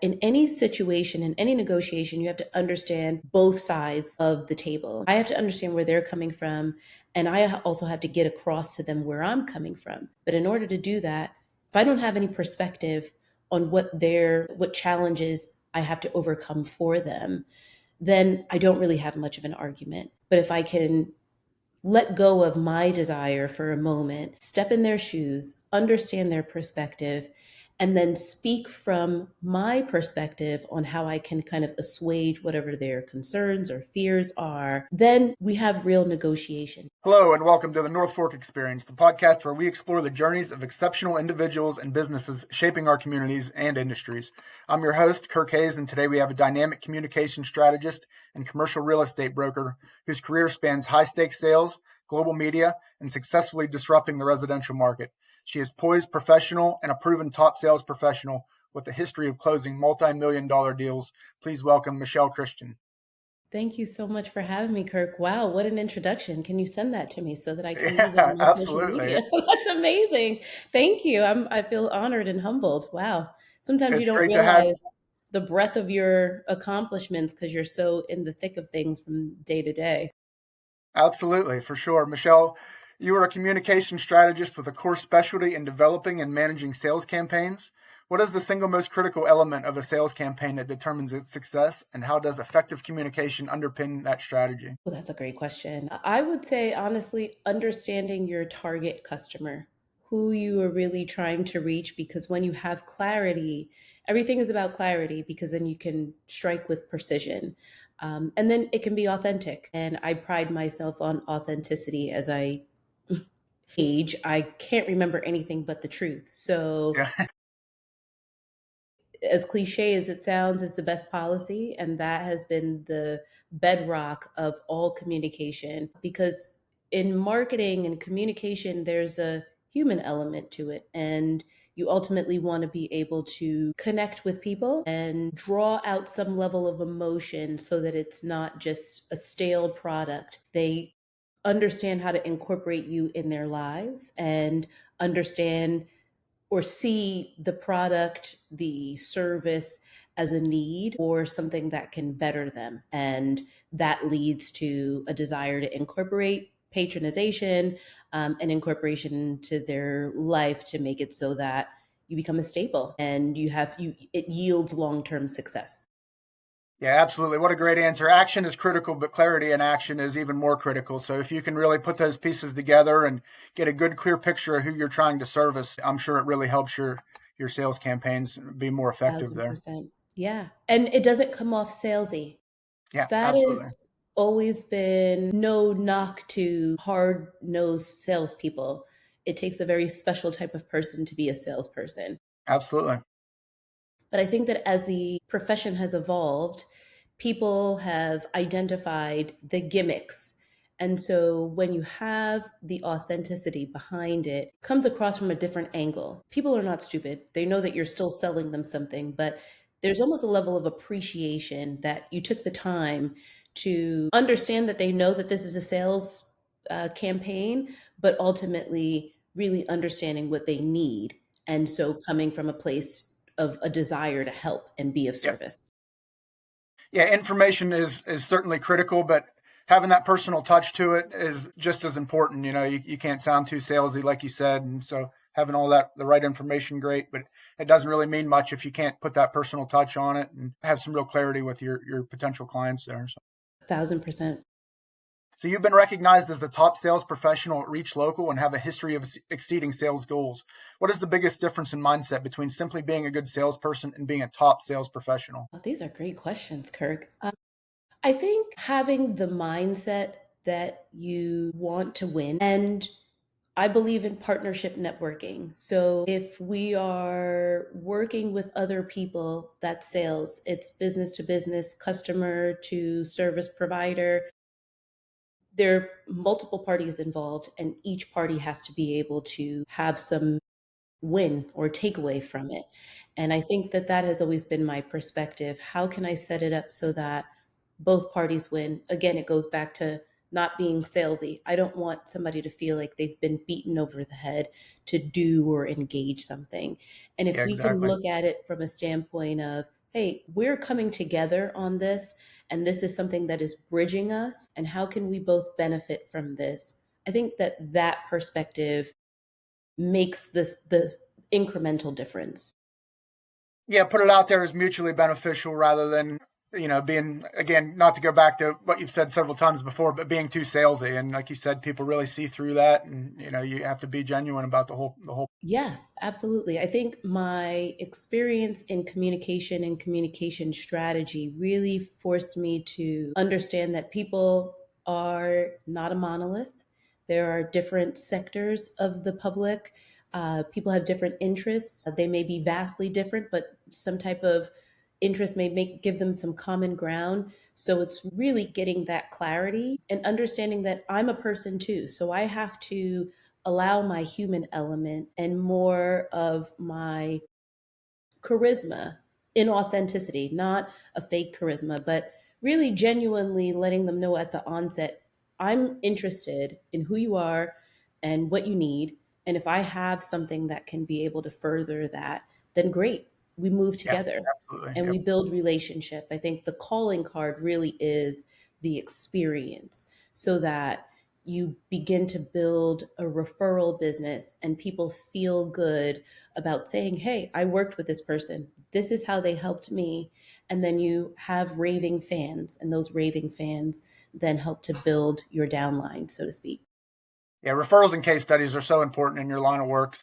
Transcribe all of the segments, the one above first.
In any situation, in any negotiation, you have to understand both sides of the table. I have to understand where they're coming from, and I also have to get across to them where I'm coming from. But in order to do that, if I don't have any perspective on what challenges I have to overcome for them, then I don't really have much of an argument. But if I can let go of my desire for a moment, step in their shoes, understand their perspective, and then speak from my perspective on how I can kind of assuage whatever their concerns or fears are, then we have real negotiation. Hello, and welcome to the North Fork Experience, the podcast where we explore the journeys of exceptional individuals and businesses shaping our communities and industries. I'm your host, Kirk Hays, and today we have a dynamic communication strategist and commercial real estate broker whose career spans high-stakes sales, global media, and successfully disrupting the residential market. She is poised, professional, and a proven top sales professional with a history of closing multi-million-dollar deals. Please welcome Michelle Christian. Thank you so much for having me, Kirk. Wow, what an introduction. Can you send that to me so that I can use it on my social Absolutely. media? That's amazing. Thank you. I feel honored and humbled. Wow. Sometimes you It's don't great to have. realize the breadth of your accomplishments because you're so in the thick of things from day to day. Absolutely, for sure. Michelle, you are a communication strategist with a core specialty in developing and managing sales campaigns. What is the single most critical element of a sales campaign that determines its success, and how does effective communication underpin that strategy? Well, that's a great question. I would say, honestly, understanding your target customer, who you are really trying to reach, because when you have clarity, everything is about clarity because then you can strike with precision. And then it can be authentic. And I pride myself on authenticity as I age. I can't remember anything but the truth. So, Yeah, as cliche as it sounds, is the best policy. And that has been the bedrock of all communication because in marketing and communication, there's a human element to it. And you ultimately want to be able to connect with people and draw out some level of emotion so that it's not just a stale product. They understand how to incorporate you in their lives and understand or see the product, the service as a need or something that can better them. And that leads to a desire to incorporate patronization and incorporation into their life to make it so that you become a staple and it yields long-term success. yeah, absolutely. What a great answer. Action is critical, but clarity in action is even more critical. So if you can really put those pieces together and get a good, clear picture of who you're trying to service, I'm sure it really helps your sales campaigns be more effective Thousand there. percent. Yeah. And it doesn't come off salesy. Yeah, That absolutely. has always been no knock to hard nosed salespeople. It takes a very special type of person to be a salesperson. Absolutely. But I think that as the profession has evolved, people have identified the gimmicks. And so when you have the authenticity behind it, it comes across from a different angle. People are not stupid. They know that you're still selling them something, but there's almost a level of appreciation that you took the time to understand that they know that this is a sales campaign, but ultimately really understanding what they need. And so coming from a place of a desire to help and be of Yeah. service. Yeah, information is certainly critical, but having that personal touch to it is just as important. You can't sound too salesy, like you said, and so having all that the right information, great, but it doesn't really mean much if you can't put that personal touch on it and have some real clarity with your potential clients there. 1,000%. So you've been recognized as the top sales professional at Reach Local and have a history of exceeding sales goals. What is the biggest difference in mindset between simply being a good salesperson and being a top sales professional? These are great questions, Kirk. I think having the mindset that you want to win, and I believe in partnership networking. So if we are working with other people, that's sales, it's business to business, customer to service provider. There are multiple parties involved, and each party has to be able to have some win or takeaway from it. And I think that that has always been my perspective. How can I set it up so that both parties win? Again, it goes back to not being salesy. I don't want somebody to feel like they've been beaten over the head to do or engage something. And if Yeah, we can exactly. look at it from a standpoint of hey, we're coming together on this, and this is something that is bridging us, and how can we both benefit from this? I think that that perspective makes this the incremental difference. Yeah, put it out there as mutually beneficial rather than, being, again, not to go back to what you've said several times before, but being too salesy. And like you said, people really see through that, and you have to be genuine about the whole. Yes, absolutely. I think my experience in communication and communication strategy really forced me to understand that people are not a monolith. There are different sectors of the public. People have different interests. They may be vastly different, but some type of interest may give them some common ground. So it's really getting that clarity and understanding that I'm a person too. So I have to allow my human element and more of my charisma in authenticity, not a fake charisma, but really genuinely letting them know at the onset, I'm interested in who you are and what you need. And if I have something that can be able to further that, then great. We move Yeah, together absolutely. and Yep. we build relationship. I think the calling card really is the experience so that you begin to build a referral business and people feel good about saying, hey, I worked with this person. This is how they helped me. And then you have raving fans, and those raving fans then help to build your downline, so to speak. Yeah, referrals and case studies are so important in your line of work.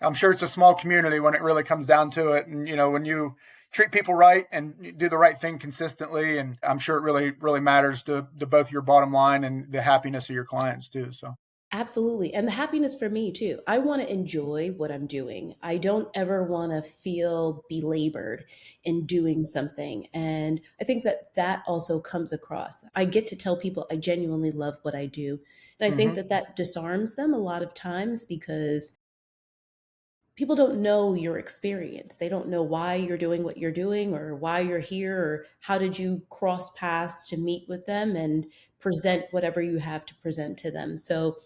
I'm sure it's a small community when it really comes down to it. And, when you treat people right and you do the right thing consistently, and I'm sure it really, really matters to both your bottom line and the happiness of your clients too. So, Absolutely. And the happiness for me too. I want to enjoy what I'm doing. I don't ever want to feel belabored in doing something. And I think that that also comes across. I get to tell people I genuinely love what I do. And I think hmm that that disarms them a lot of times because people don't know your experience. They don't know why you're doing what you're doing or why you're here or how did you cross paths to meet with them and present whatever you have to present to them. So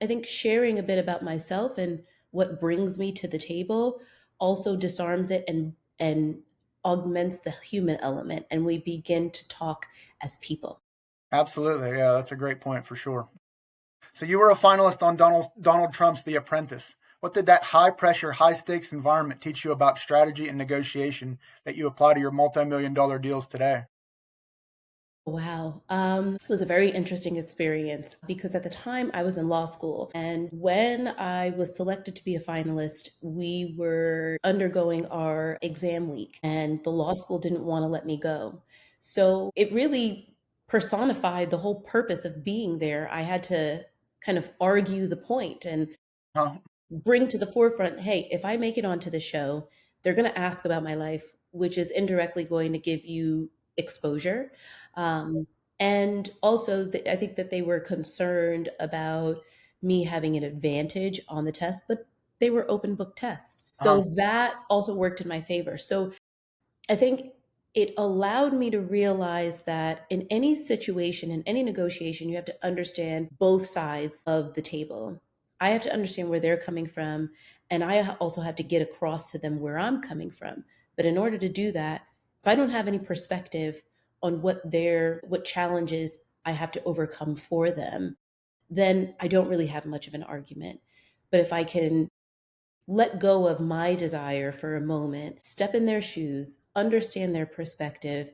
I think sharing a bit about myself and what brings me to the table also disarms it and augments the human element and we begin to talk as people. absolutely. Yeah, that's a great point for sure. So you were a finalist on Donald Trump's The Apprentice. What did that high pressure, high stakes environment teach you about strategy and negotiation that you apply to your multi-million dollar deals today? Wow. It was a very interesting experience because at the time I was in law school. And when I was selected to be a finalist, we were undergoing our exam week, and the law school didn't want to let me go. So it really personified the whole purpose of being there. I had to kind of argue the point and Huh? bring to the forefront, hey, if I make it onto the show, they're going to ask about my life, which is indirectly going to give you exposure. Um, and also, I think that they were concerned about me having an advantage on the test, but they were open book tests. Huh? So that also worked in my favor. So I think it allowed me to realize that in any situation, in any negotiation, you have to understand both sides of the table. I have to understand where they're coming from, and I also have to get across to them where I'm coming from. But in order to do that, if I don't have any perspective on what challenges I have to overcome for them, then I don't really have much of an argument. But if I can let go of my desire for a moment, step in their shoes, understand their perspective,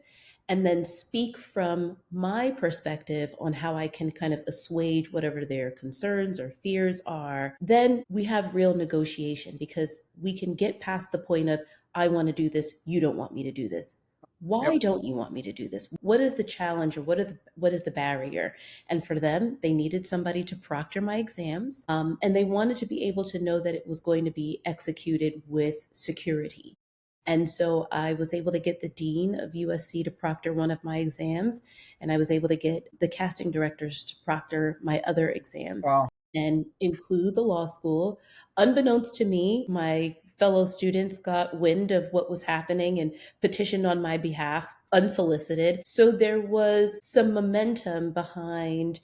and then speak from my perspective on how I can kind of assuage whatever their concerns or fears are, then we have real negotiation because we can get past the point of, I want to do this, you don't want me to do this. Why Yep. don't you want me to do this? What is the challenge or what is the barrier? And for them, they needed somebody to proctor my exams. And they wanted to be able to know that it was going to be executed with security. And so I was able to get the dean of USC to proctor one of my exams, and I was able to get the casting directors to proctor my other exams Wow. and include the law school. Unbeknownst to me, my fellow students got wind of what was happening and petitioned on my behalf unsolicited. So there was some momentum behind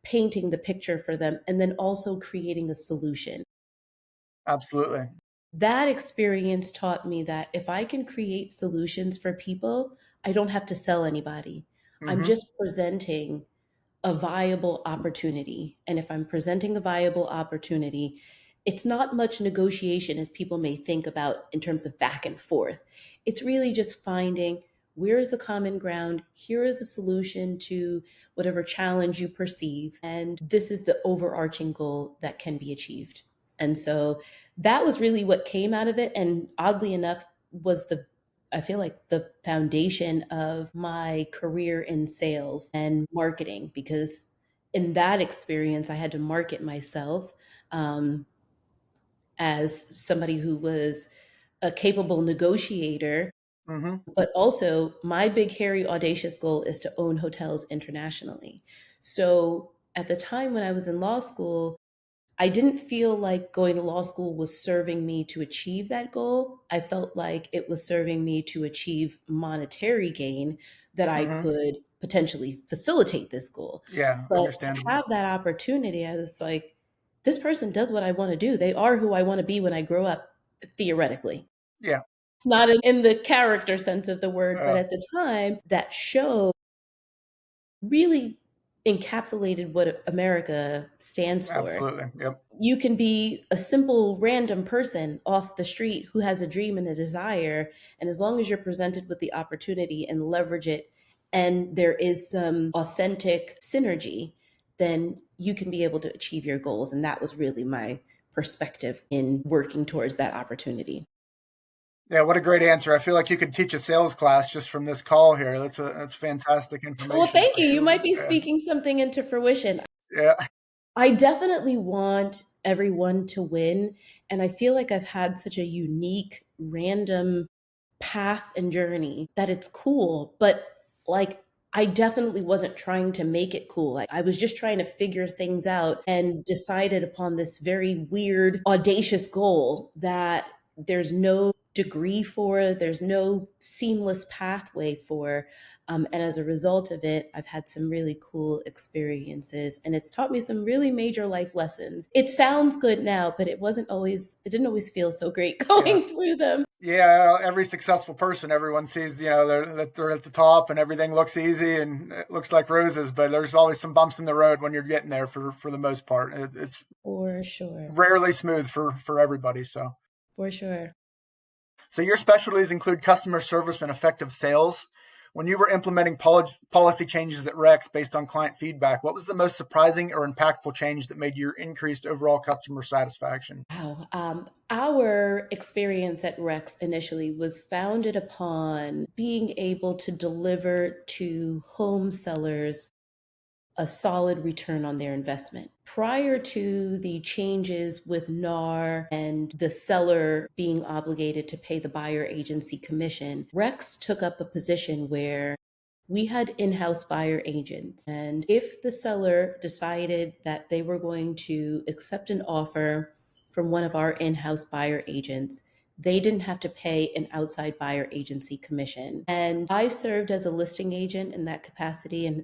painting the picture for them and then also creating a solution. Absolutely. That experience taught me that if I can create solutions for people, I don't have to sell anybody. I'm Mm-hmm. just presenting a viable opportunity. And if I'm presenting a viable opportunity, it's not much negotiation as people may think about in terms of back and forth. It's really just finding where is the common ground, here is the solution to whatever challenge you perceive, and this is the overarching goal that can be achieved. And so that was really what came out of it. And oddly enough, was the I feel like the foundation of my career in sales and marketing, because in that experience, I had to market myself um, as somebody who was a capable negotiator. Mm-hmm. But also, my big, hairy, audacious goal is to own hotels internationally. So at the time when I was in law school, I didn't feel like going to law school was serving me to achieve that goal. I felt like it was serving me to achieve monetary gain that I Mm-hmm. could potentially facilitate this goal. Yeah, But to understandable. have that opportunity, I was like, this person does what I want to do. They are who I want to be when I grow up, theoretically. Yeah. Not in the character sense of the word, but Uh, at the time, that show really encapsulated what America stands for. Absolutely. Yep. You can be a simple random person off the street who has a dream and a desire, and as long as you're presented with the opportunity and leverage it, and there is some authentic synergy, then you can be able to achieve your goals. And that was really my perspective in working towards that opportunity. Yeah, what a great answer. I feel like you could teach a sales class just from this call here. That's fantastic Well, information thank for you. You sure. might be Yeah. speaking something into fruition. Yeah. I definitely want everyone to win. And I feel like I've had such a unique, random path and journey that it's cool. But like, I definitely wasn't trying to make it cool. Like, I was just trying to figure things out and decided upon this very weird, audacious goal that there's no degree for, there's no seamless pathway for. And as a result of it, I've had some really cool experiences and it's taught me some really major life lessons. It sounds good now, but it didn't always feel so great Yeah. going through them. Yeah, every successful person, everyone sees, they're at the top and everything looks easy and it looks like roses, but there's always some bumps in the road when you're getting there for the most part. It's For sure. rarely smooth for everybody. For sure. So your specialties include customer service and effective sales. When you were implementing policy changes at Rex based on client feedback, what was the most surprising or impactful change that made your increased overall customer satisfaction? Wow. Our experience at Rex initially was founded upon being able to deliver to home sellers a solid return on their investment. Prior to the changes with NAR and the seller being obligated to pay the buyer agency commission, Rex took up a position where we had in house buyer agents. And if the seller decided that they were going to accept an offer from one of our in house buyer agents, they didn't have to pay an outside buyer agency commission. And I served as a listing agent in that capacity, and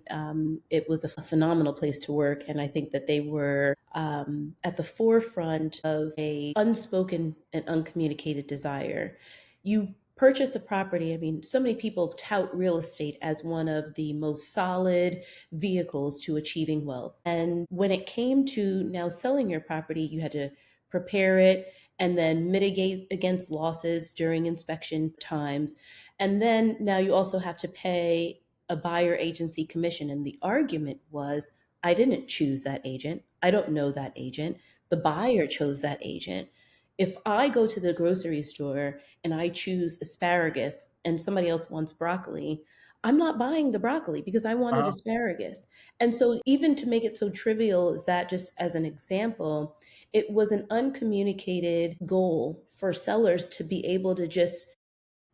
it was a phenomenal place to work. And I think that they were at the forefront of a unspoken and uncommunicated desire. You purchase a property. I mean, so many people tout real estate as one of the most solid vehicles to achieving wealth. And when it came to now selling your property, you had to prepare it and then mitigate against losses during inspection times. And then now you also have to pay a buyer agency commission. And the argument was, I didn't choose that agent. I don't know that agent. The buyer chose that agent. If I go to the grocery store and I choose asparagus and somebody else wants broccoli, I'm not buying the broccoli because I wanted Uh-huh. asparagus. And so, even to make it so trivial as that, just as an example, it was an uncommunicated goal for sellers to be able to just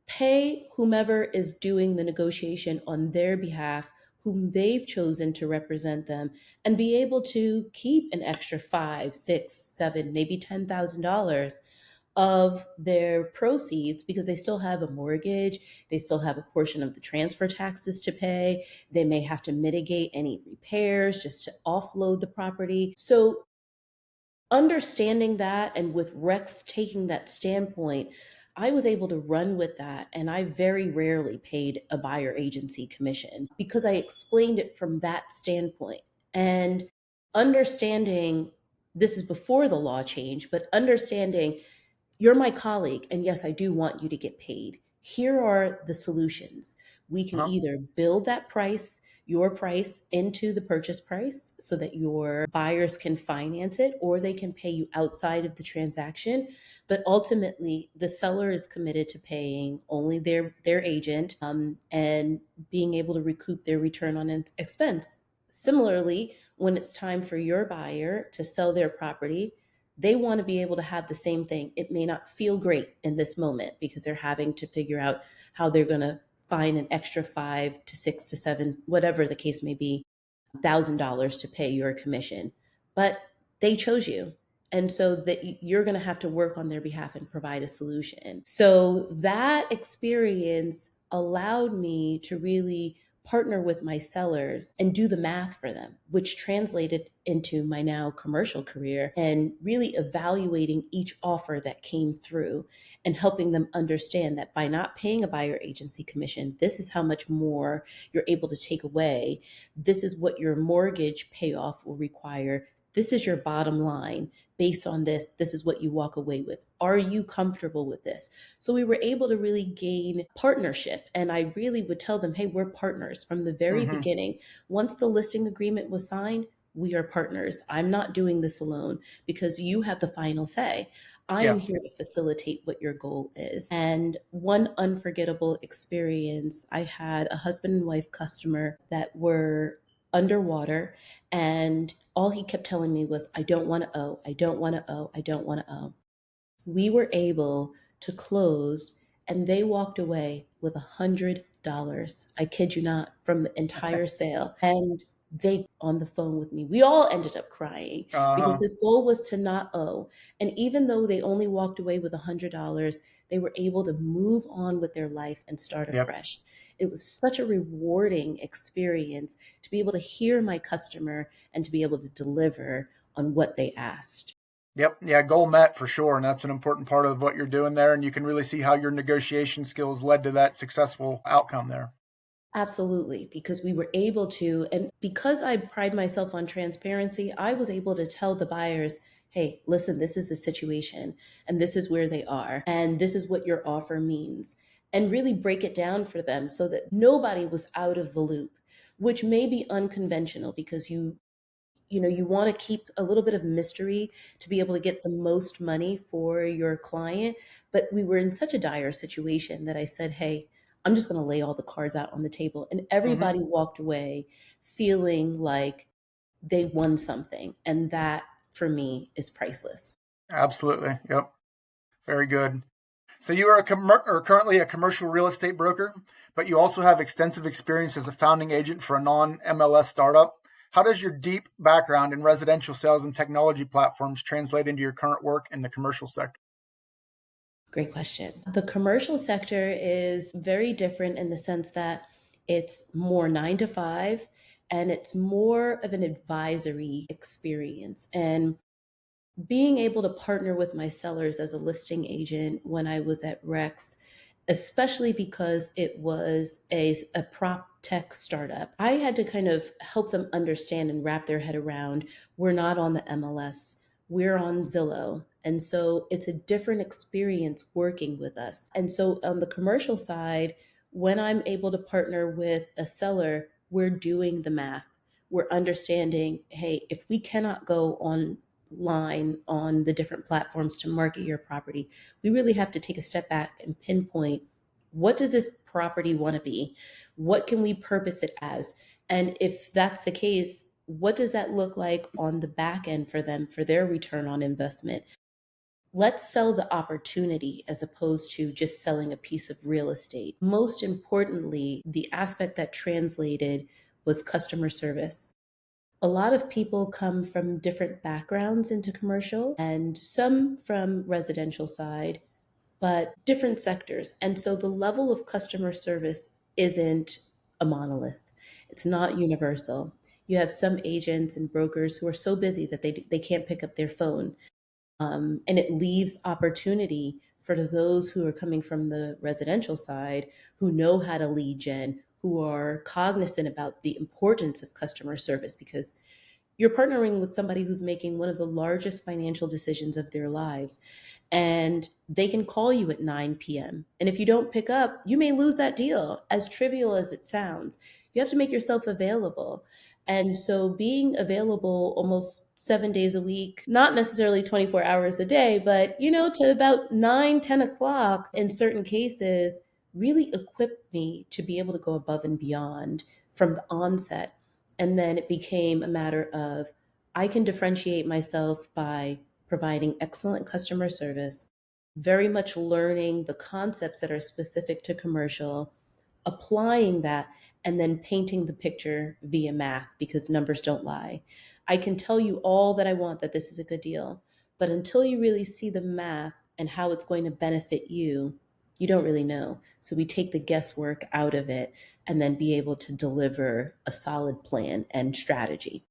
pay whomever is doing the negotiation on their behalf, whom they've chosen to represent them, and be able to keep an extra five, six, seven, maybe $10,000 of their proceeds because they still have a mortgage, they still have a portion of the transfer taxes to pay, they may have to mitigate any repairs just to offload the property. So Understanding that, and with Rex taking that standpoint, I was able to run with that. And I very rarely paid a buyer agency commission because I explained it from that standpoint. And understanding, this is before the law change, but understanding you're my colleague, and yes, I do want you to get paid. Here are the solutions. We can Uh-huh. either build that price, your price, into the purchase price so that your buyers can finance it, or they can pay you outside of the transaction. But ultimately, the seller is committed to paying only their agent, and being able to recoup their return on expense. Similarly, when it's time for your buyer to sell their property, they want to be able to have the same thing. It may not feel great in this moment because they're having to figure out how they're going to find an extra 5 to 6 to 7, whatever the case may be, $1,000 to pay your commission. But they chose you. And so that you're going to have to work on their behalf and provide a solution. So that experience allowed me to really partner with my sellers and do the math for them, which translated into my now commercial career and really evaluating each offer that came through and helping them understand that by not paying a buyer agency commission, this is how much more you're able to take away. This is what your mortgage payoff will require. This is your bottom line. Based on this, this is what you walk away with. Are you comfortable with this? So we were able to really gain partnership. And I really would tell them, hey, we're partners from the very Mm-hmm. beginning. Once the listing agreement was signed, we are partners. I'm not doing this alone because you have the final say. I Yeah. am here to facilitate what your goal is. And one unforgettable experience, I had a husband and wife customer that were underwater, and all he kept telling me was, I don't want to owe, I don't want to owe, I don't want to owe. We were able to close, and they walked away with $100. I kid you not, from the entire sale. And they on the phone with me. We all ended up crying because Uh-huh. his goal was to not owe. And even though they only walked away with $100, they were able to move on with their life and start Yep. afresh. It was such a rewarding experience to be able to hear my customer and to be able to deliver on what they asked. Yep. Yeah. Goal met for sure. And that's an important part of what you're doing there. And you can really see how your negotiation skills led to that successful outcome there. Absolutely, because we were able to, and because I pride myself on transparency, I was able to tell the buyers, hey, listen, this is the situation, and this is where they are, and this is what your offer means, and really break it down for them so that nobody was out of the loop, which may be unconventional because you want to keep a little bit of mystery to be able to get the most money for your client. But we were in such a dire situation that I said, hey, I'm just going to lay all the cards out on the table. And Mm-hmm. everybody walked away feeling like they won something. And that for me is priceless. Absolutely. Yep. Very good. So you are currently a commercial real estate broker, but you also have extensive experience as a founding agent for a non-MLS startup. How does your deep background in residential sales and technology platforms translate into your current work in the commercial sector? Great question. The commercial sector is very different in the sense that it's more 9 to 5, and it's more of an advisory experience. And being able to partner with my sellers as a listing agent when I was at Rex, especially because it was a prop tech startup, I had to kind of help them understand and wrap their head around, we're not on the MLS, we're on Zillow. And so it's a different experience working with us. And so on the commercial side, when I'm able to partner with a seller, we're doing the math. We're understanding, hey, if we cannot go online on the different platforms to market your property, we really have to take a step back and pinpoint, what does this property want to be? What can we purpose it as? And if that's the case, what does that look like on the back end for them for their return on investment? Let's sell the opportunity as opposed to just selling a piece of real estate. Most importantly, the aspect that translated was customer service. A lot of people come from different backgrounds into commercial and some from residential side, but different sectors. And so the level of customer service isn't a monolith. It's not universal. You have some agents and brokers who are so busy that they can't pick up their phone. And it leaves opportunity for those who are coming from the residential side, who know how to lead gen, who are cognizant about the importance of customer service, because you're partnering with somebody who's making one of the largest financial decisions of their lives. And they can call you at 9 p.m. And if you don't pick up, you may lose that deal. As trivial as it sounds, you have to make yourself available. And so being available almost 7 days a week, not necessarily 24 hours a day, but to about 9, 10 o'clock in certain cases, really equipped me to be able to go above and beyond from the onset. And then it became a matter of I can differentiate myself by providing excellent customer service, very much learning the concepts that are specific to commercial, applying that, and then painting the picture via math because numbers don't lie. I can tell you all that I want that this is a good deal, but until you really see the math and how it's going to benefit you, you don't really know. So we take the guesswork out of it and then be able to deliver a solid plan and strategy.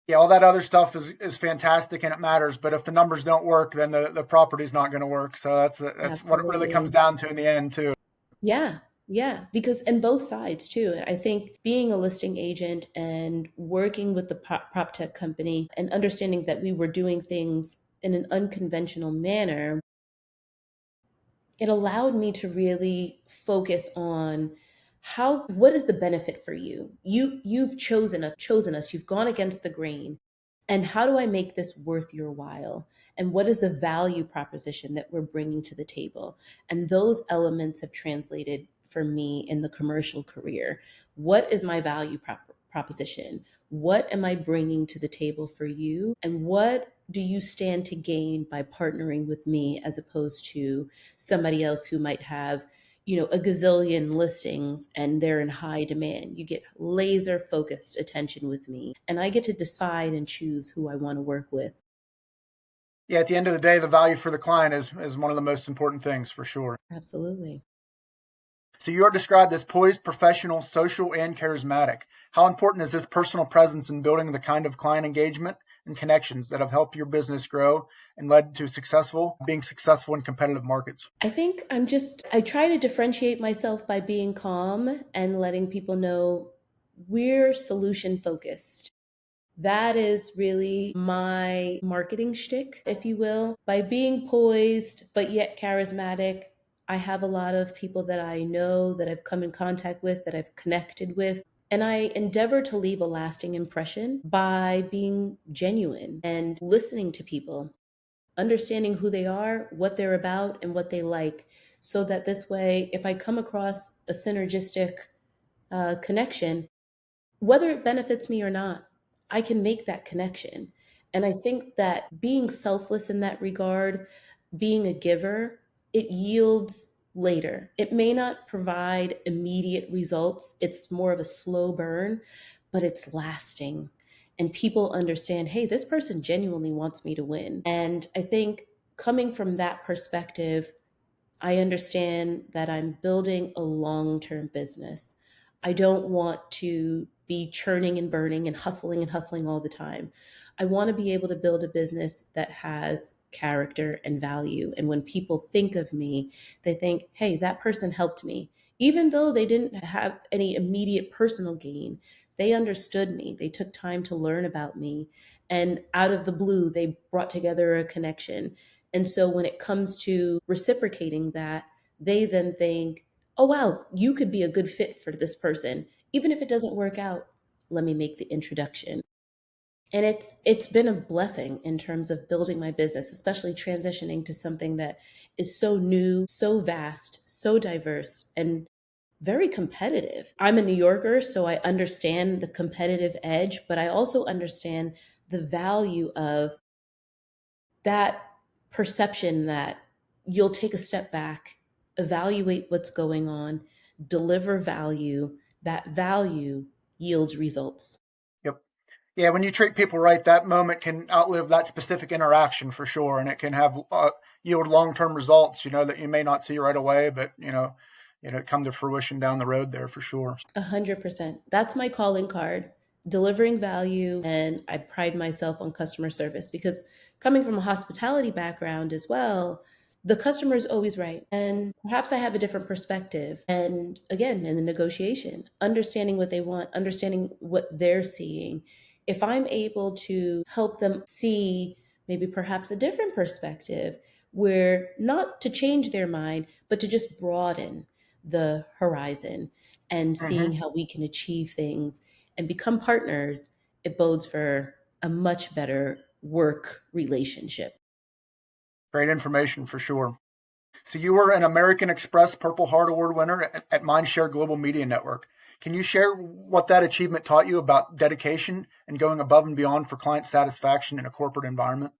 Yeah, all that other stuff is fantastic and it matters, but if the numbers don't work, then the property's not going to work. So that's what it really comes Absolutely. down to in the end too. Yeah. Yeah, because and both sides too. I think being a listing agent and working with the prop tech company and understanding that we were doing things in an unconventional manner, it allowed me to really focus on what is the benefit for you. You've chosen us, you've gone against the grain. And how do I make this worth your while? And what is the value proposition that we're bringing to the table? And those elements have translated for me in the commercial career. What is my value proposition? What am I bringing to the table for you? And what do you stand to gain by partnering with me as opposed to somebody else who might have a gazillion listings and they're in high demand? You get laser focused attention with me, and I get to decide and choose who I want to work with. Yeah, at the end of the day, the value for the client is one of the most important things for sure. Absolutely. So you are described as poised, professional, social, and charismatic. How important is this personal presence in building the kind of client engagement and connections that have helped your business grow and led to being successful in competitive markets? I think I try to differentiate myself by being calm and letting people know we're solution focused. That is really my marketing shtick, if you will. By being poised, but yet charismatic, I have a lot of people that I know, that I've come in contact with, that I've connected with. And I endeavor to leave a lasting impression by being genuine and listening to people, understanding who they are, what they're about, and what they like. So that this way, if I come across a synergistic connection, whether it benefits me or not, I can make that connection. And I think that being selfless in that regard, being a giver, it yields later. It may not provide immediate results, it's more of a slow burn, but it's lasting. And people understand, hey, this person genuinely wants me to win. And I think coming from that perspective, I understand that I'm building a long term business. I don't want to be churning and burning and hustling all the time. I want to be able to build a business that has character and value. And when people think of me, they think, hey, that person helped me. Even though they didn't have any immediate personal gain, they understood me. They took time to learn about me. And out of the blue, they brought together a connection. And so when it comes to reciprocating that, they then think, oh, wow, you could be a good fit for this person. Even if it doesn't work out, let me make the introduction. And it's been a blessing in terms of building my business, especially transitioning to something that is so new, so vast, so diverse, and very competitive. I'm a New Yorker, so I understand the competitive edge, but I also understand the value of that perception that you'll take a step back, evaluate what's going on, deliver value, that value yields results. Yep. Yeah, when you treat people right, that moment can outlive that specific interaction for sure, and it can have yield long-term results. That you may not see right away, but come to fruition down the road there for sure. 100%. That's my calling card. delivering value, and I pride myself on customer service because coming from a hospitality background as well, the customer is always right. And perhaps I have a different perspective. And again, in the negotiation, understanding what they want, understanding what they're seeing, if I'm able to help them see maybe perhaps a different perspective, where not to change their mind, but to just broaden the horizon and Mm-hmm. seeing how we can achieve things and become partners, it bodes for a much better work relationship. Great information for sure. So you were an American Express Purple Heart Award winner at Mindshare Global Media Network. Can you share what that achievement taught you about dedication and going above and beyond for client satisfaction in a corporate environment?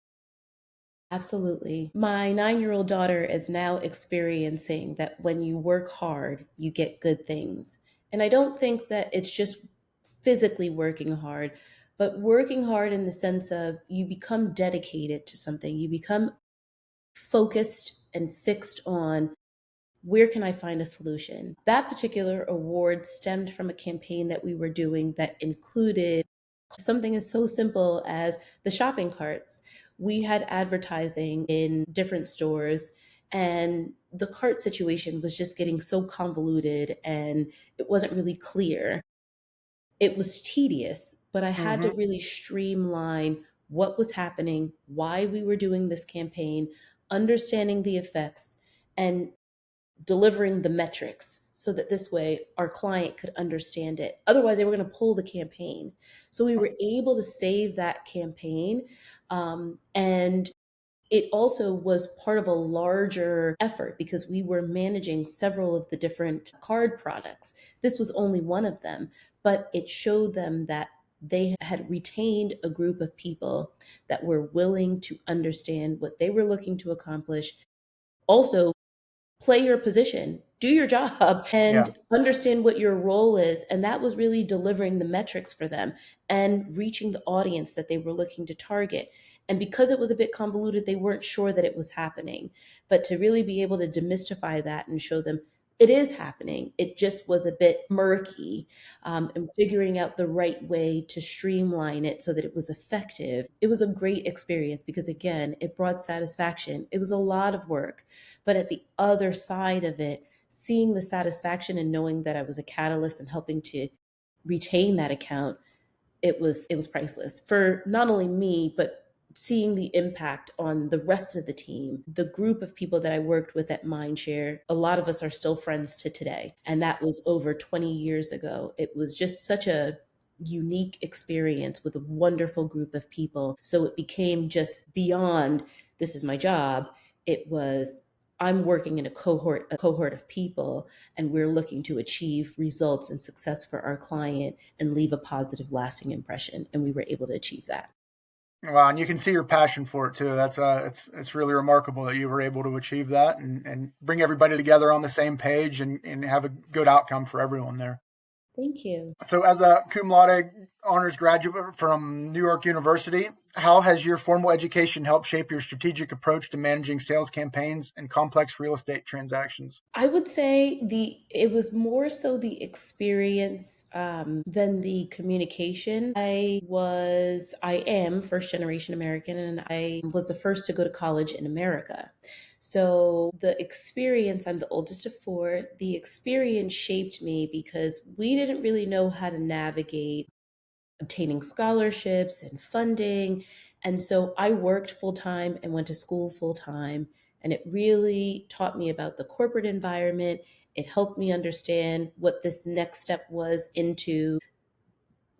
Absolutely. My 9-year old daughter is now experiencing that when you work hard, you get good things. And I don't think that it's just physically working hard, but working hard in the sense of you become dedicated to something, you become focused and fixed on where can I find a solution? That particular award stemmed from a campaign that we were doing that included something as so simple as the shopping carts. We had advertising in different stores, and the cart situation was just getting so convoluted and it wasn't really clear. It was tedious, but I had to Mm-hmm. really streamline what was happening, why we were doing this campaign, understanding the effects, and delivering the metrics so that this way our client could understand it. Otherwise, they were going to pull the campaign. So we were able to save that campaign. And it also was part of a larger effort because we were managing several of the different card products. This was only one of them, but it showed them that they had retained a group of people that were willing to understand what they were looking to accomplish. Also, play your position, do your job, Yeah. and understand what your role is. And that was really delivering the metrics for them and reaching the audience that they were looking to target. And because it was a bit convoluted, they weren't sure that it was happening. But to really be able to demystify that and show them it is happening, it just was a bit murky, and figuring out the right way to streamline it so that it was effective. It was a great experience because, again, it brought satisfaction. It was a lot of work, but at the other side of it, seeing the satisfaction and knowing that I was a catalyst and helping to retain that account, it was priceless for not only me, but seeing the impact on the rest of the team, the group of people that I worked with at Mindshare. A lot of us are still friends to today, and that was over 20 years ago. It was just such a unique experience with a wonderful group of people. So it became just beyond this is my job. It was I'm working in a cohort of people, and we're looking to achieve results and success for our client and leave a positive, lasting impression. And we were able to achieve that. Wow, and you can see your passion for it too. That's it's really remarkable that you were able to achieve that and bring everybody together on the same page and have a good outcome for everyone there. Thank you. So, as a cum laude honors graduate from New York University, how has your formal education helped shape your strategic approach to managing sales campaigns and complex real estate transactions? I would say it was more so the experience than the communication. I am first generation American, and I was the first to go to college in America. So the experience, I'm the oldest of four, the experience shaped me because we didn't really know how to navigate obtaining scholarships and funding. And so I worked full time and went to school full time. And it really taught me about the corporate environment. It helped me understand what this next step was into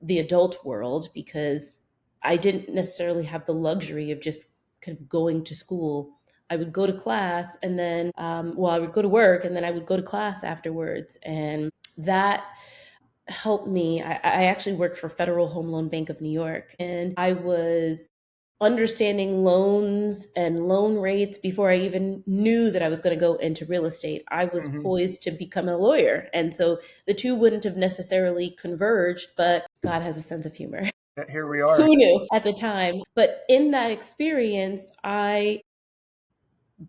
the adult world because I didn't necessarily have the luxury of just kind of going to school. I would go to class and then, I would go to work and then I would go to class afterwards. And that helped me. I actually worked for Federal Home Loan Bank of New York, and I was understanding loans and loan rates before I even knew that I was going to go into real estate. I was Mm-hmm. poised to become a lawyer. And so the two wouldn't have necessarily converged, but God has a sense of humor. Here we are. Who knew at the time? But in that experience, I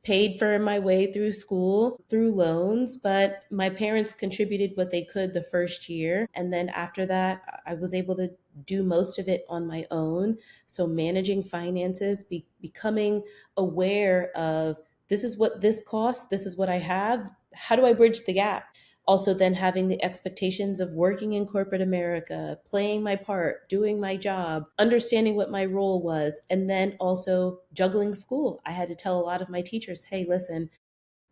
paid for my way through school through loans, but my parents contributed what they could the first year. And then after that, I was able to do most of it on my own. So managing finances, becoming aware of this is what this costs, this is what I have. How do I bridge the gap? Also, then having the expectations of working in corporate America, playing my part, doing my job, understanding what my role was, and then also juggling school. I had to tell a lot of my teachers, hey, listen,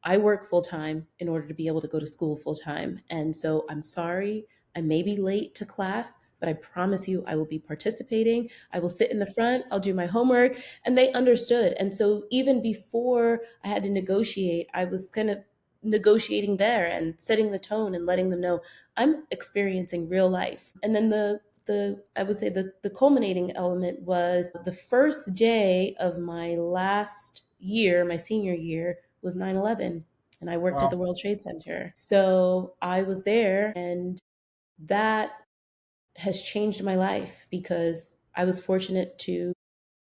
I work full time in order to be able to go to school full time. And so I'm sorry, I may be late to class, but I promise you I will be participating. I will sit in the front, I'll do my homework. And they understood. And so even before I had to negotiate, I was kind of negotiating there and setting the tone and letting them know I'm experiencing real life. And then the I would say the culminating element was the first day of my last year, my senior year, was 9/11, and I worked at the Wow. World Trade Center. So I was there, and that has changed my life because I was fortunate to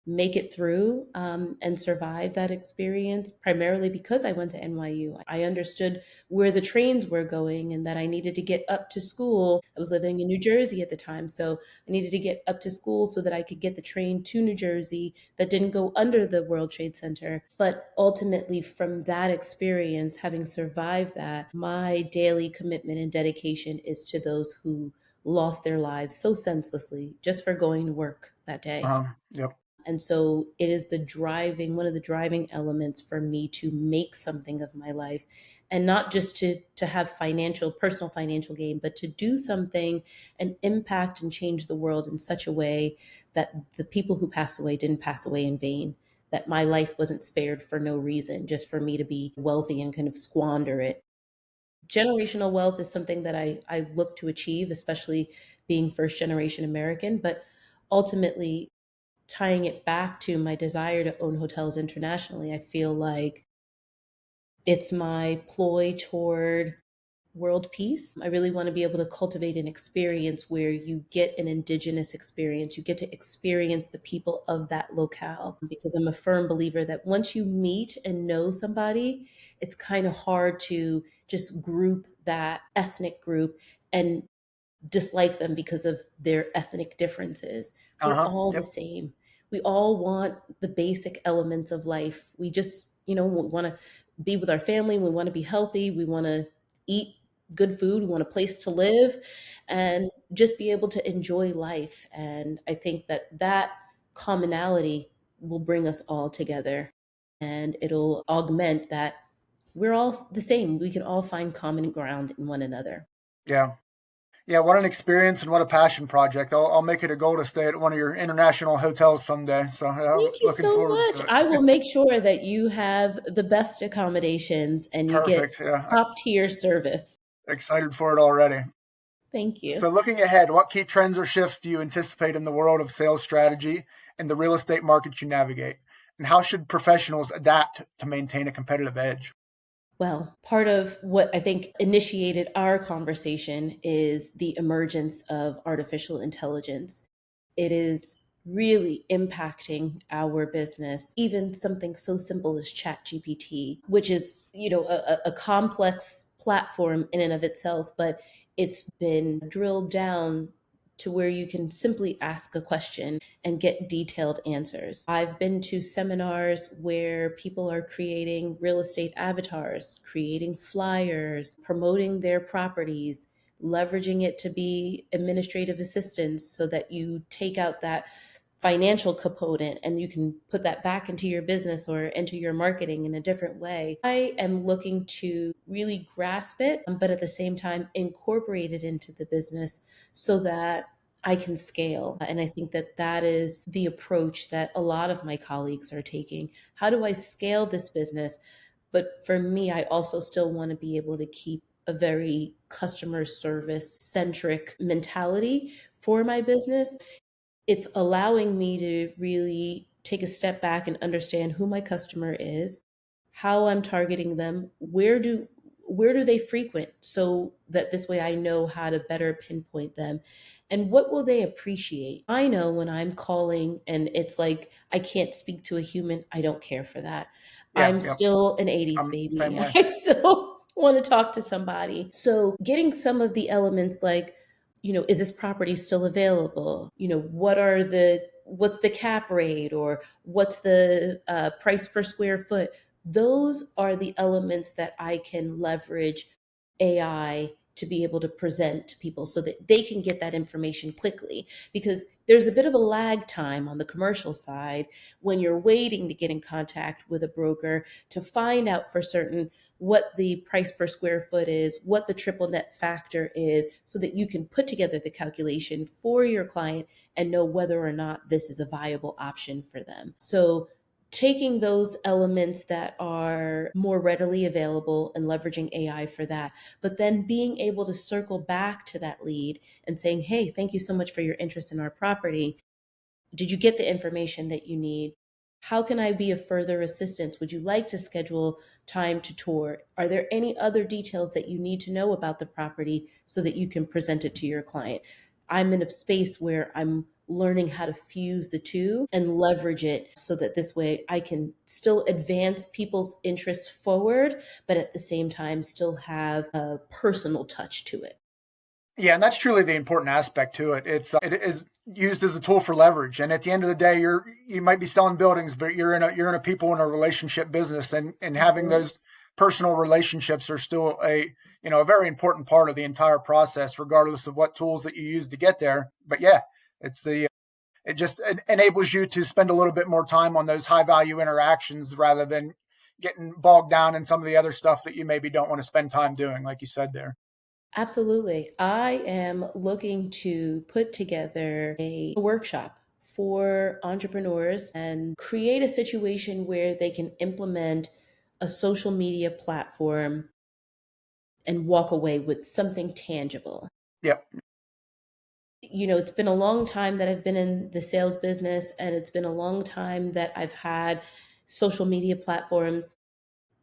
make it through and survive that experience primarily because I went to NYU. I understood where the trains were going and that I needed to get up to school. I was living in New Jersey at the time, so I needed to get up to school so that I could get the train to New Jersey that didn't go under the World Trade Center. But ultimately, from that experience, having survived that, my daily commitment and dedication is to those who lost their lives so senselessly just for going to work that day. Yep. And so it is one of the driving elements for me to make something of my life, and not just to have personal financial gain, but to do something and impact and change the world in such a way that the people who passed away didn't pass away in vain, that my life wasn't spared for no reason, just for me to be wealthy and kind of squander it. Generational wealth is something that I look to achieve, especially being first generation American, but ultimately tying it back to my desire to own hotels internationally, I feel like it's my ploy toward world peace. I really want to be able to cultivate an experience where you get an indigenous experience. You get to experience the people of that locale because I'm a firm believer that once you meet and know somebody, it's kind of hard to just group that ethnic group and dislike them because of their ethnic differences. We're all the Yep. same. We all want the basic elements of life. We just, want to be with our family. We want to be healthy. We want to eat good food. We want a place to live and just be able to enjoy life. And I think that commonality will bring us all together and it'll augment that we're all the same. We can all find common ground in one another. Yeah. Yeah, what an experience and what a passion project. I'll make it a goal to stay at one of your international hotels someday. So yeah, I'm Thank you looking so forward much. to it. I will make sure that you have the best accommodations and you get Perfect. Yeah, top tier service. excited for it already. Thank you. So, looking ahead, what key trends or shifts do you anticipate in the world of sales strategy and the real estate market you navigate? And how should professionals adapt to maintain a competitive edge? Well, part of what I think initiated our conversation is the emergence of artificial intelligence. It is really impacting our business, even something so simple as Chat GPT, which is, a complex platform in and of itself, but it's been drilled down to where you can simply ask a question and get detailed answers. I've been to seminars where people are creating real estate avatars, creating flyers, promoting their properties, leveraging it to be administrative assistants so that you take out that financial component and you can put that back into your business or into your marketing in a different way. I am looking to really grasp it, but at the same time, incorporate it into the business so that I can scale. And I think that that is the approach that a lot of my colleagues are taking. How do I scale this business? But for me, I also still want to be able to keep a very customer service centric mentality for my business. It's allowing me to really take a step back and understand who my customer is, how I'm targeting them, where do they frequent so that this way I know how to better pinpoint them and what will they appreciate. I know when I'm calling and it's like I can't speak to a human, I don't care for that. Yeah, I'm yep. still an 80s Same baby. way. I still want to talk to somebody. So getting some of the elements like is this property still available? What's the cap rate, or what's the price per square foot? Those are the elements that I can leverage AI to be able to present to people so that they can get that information quickly. Because there's a bit of a lag time on the commercial side when you're waiting to get in contact with a broker to find out for certain what the price per square foot is, what the triple net factor is, so that you can put together the calculation for your client and know whether or not this is a viable option for them. So taking those elements that are more readily available and leveraging AI for that, but then being able to circle back to that lead and saying, hey, thank you so much for your interest in our property. Did you get the information that you need? How can I be of further assistance? Would you like to schedule time to tour? Are there any other details that you need to know about the property so that you can present it to your client? I'm in a space where I'm learning how to fuse the two and leverage it so that this way I can still advance people's interests forward, but at the same time still have a personal touch to it. Yeah, and that's truly the important aspect to it. It is used as a tool for leverage, and at the end of the day, you might be selling buildings, but you're in a people in a relationship business, and having Absolutely. those personal relationships are still a very important part of the entire process, regardless of what tools that you use to get there. But yeah, it just enables you to spend a little bit more time on those high value interactions rather than getting bogged down in some of the other stuff that you maybe don't want to spend time doing, like you said there. Absolutely. I am looking to put together a workshop for entrepreneurs and create a situation where they can implement a social media platform and walk away with something tangible. Yeah. It's been a long time that I've been in the sales business, and it's been a long time that I've had social media platforms.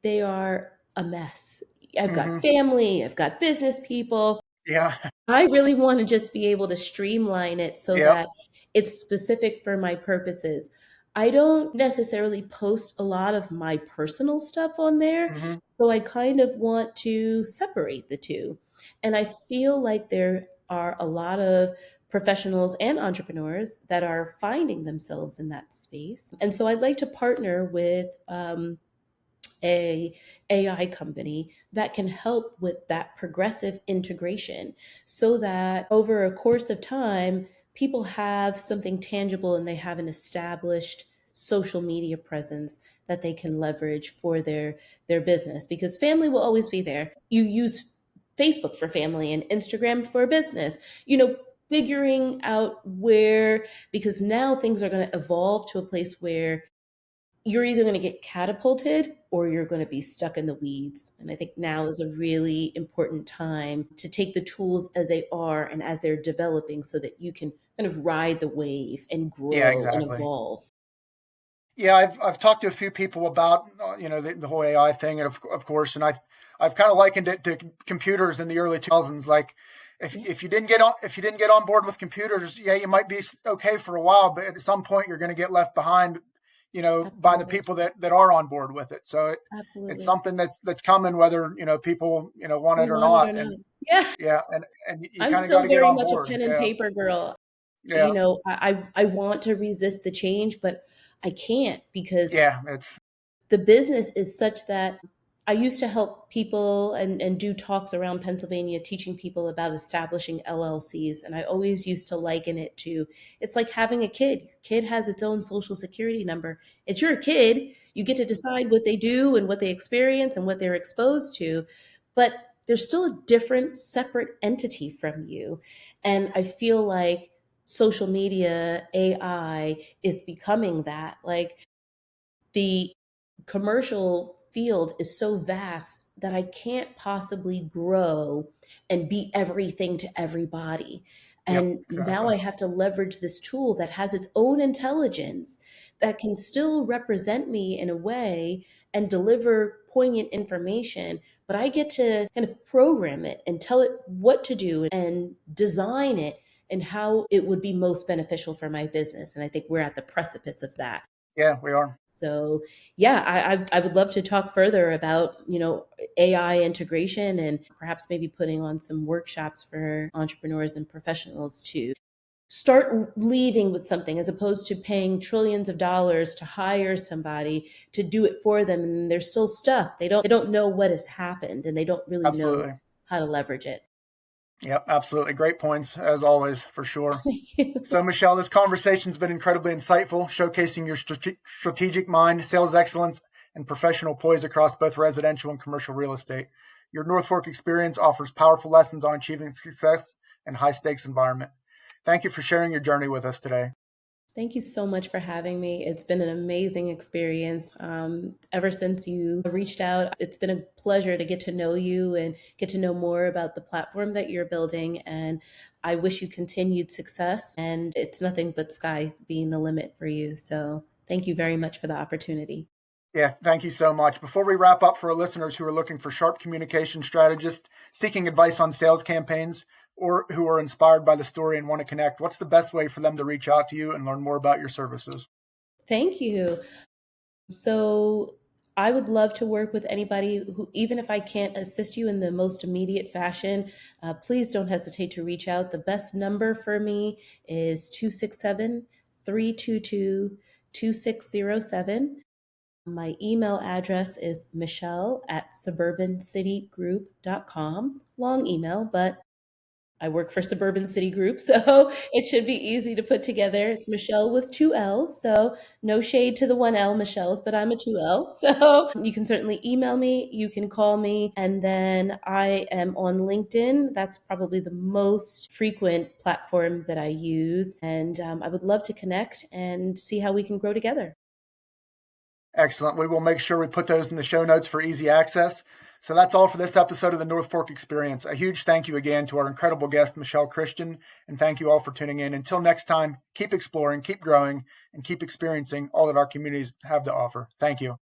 They are a mess. I've got Hmm. family, I've got business people. Yeah. I really want to just be able to streamline it so Yep. that it's specific for my purposes. I don't necessarily post a lot of my personal stuff on there, Hmm. so I kind of want to separate the two. And I feel like there are a lot of professionals and entrepreneurs that are finding themselves in that space. And so I'd like to partner with a AI company that can help with that progressive integration so that over a course of time, people have something tangible and they have an established social media presence that they can leverage for their business, because family will always be there. You use Facebook for family and Instagram for business. Figuring out where, because now things are going to evolve to a place where you're either going to get catapulted or you're going to be stuck in the weeds. And I think now is a really important time to take the tools as they are and as they're developing so that you can kind of ride the wave and Yeah, grow and exactly. evolve. Yeah, I've talked to a few people about the whole AI thing, and of course, and I've kind of likened it to computers in the early 2000s. Like, Yeah, if you didn't get on board with computers, yeah, you might be okay for a while, but at some point you're going to get left behind, by the absolutely. people that are on board with it. So it's Absolutely. something that's coming, whether people want We it or want it or not, not. and Yeah. yeah, and you I'm kind of got still to get very on much a board. pen and Yeah, paper girl. yeah, I want to resist the change, but I can't, because yeah. It's the business is such that I used to help people and do talks around Pennsylvania teaching people about establishing LLCs. And I always used to liken it to, it's like having a kid. Your kid has its own social security number. It's your kid. You get to decide what they do and what they experience and what they're exposed to. But there's still a different, separate entity from you. And I feel like social media, AI is becoming that. Like, the commercial field is so vast that I can't possibly grow and be everything to everybody. Yep, And now exactly. I have to leverage this tool that has its own intelligence that can still represent me in a way and deliver poignant information. But I get to kind of program it and tell it what to do and design it and how it would be most beneficial for my business. And I think we're at the precipice of that. Yeah, we are. So yeah, I would love to talk further about, AI integration and perhaps maybe putting on some workshops for entrepreneurs and professionals to start leaving with something as opposed to paying trillions of dollars to hire somebody to do it for them, and they're still stuck. They don't know what has happened, and they don't really know Absolutely. how to leverage it. Yep, absolutely. Great points, as always, for sure. Thank you. So, Michelle, this conversation's been incredibly insightful, showcasing your strategic mind, sales excellence, and professional poise across both residential and commercial real estate. Your North Fork experience offers powerful lessons on achieving success in high-stakes environment. Thank you for sharing your journey with us today. Thank you so much for having me. It's been an amazing experience. Ever since you reached out, it's been a pleasure to get to know you and get to know more about the platform that you're building. And I wish you continued success. And it's nothing but sky being the limit for you. So thank you very much for the opportunity. Yeah, thank you so much. Before we wrap up, for our listeners who are looking for sharp communication strategists, seeking advice on sales campaigns, or who are inspired by the story and want to connect, what's the best way for them to reach out to you and learn more about your services? Thank you. So I would love to work with anybody who, even if I can't assist you in the most immediate fashion, please don't hesitate to reach out. The best number for me is 267-322-2607. My email address is michelle@suburbancitygroup.com. Long email, but I work for Suburban City Group, so it should be easy to put together. It's Michelle with two L's, so no shade to the one L Michelle's, but I'm a two L. So you can certainly email me, you can call me, and then I am on LinkedIn. That's probably the most frequent platform that I use, and I would love to connect and see how we can grow together. Excellent. We will make sure we put those in the show notes for easy access. So that's all for this episode of the North Fork Experience. A huge thank you again to our incredible guest, Michelle Christian, and thank you all for tuning in. Until next time, keep exploring, keep growing, and keep experiencing all that our communities have to offer. Thank you.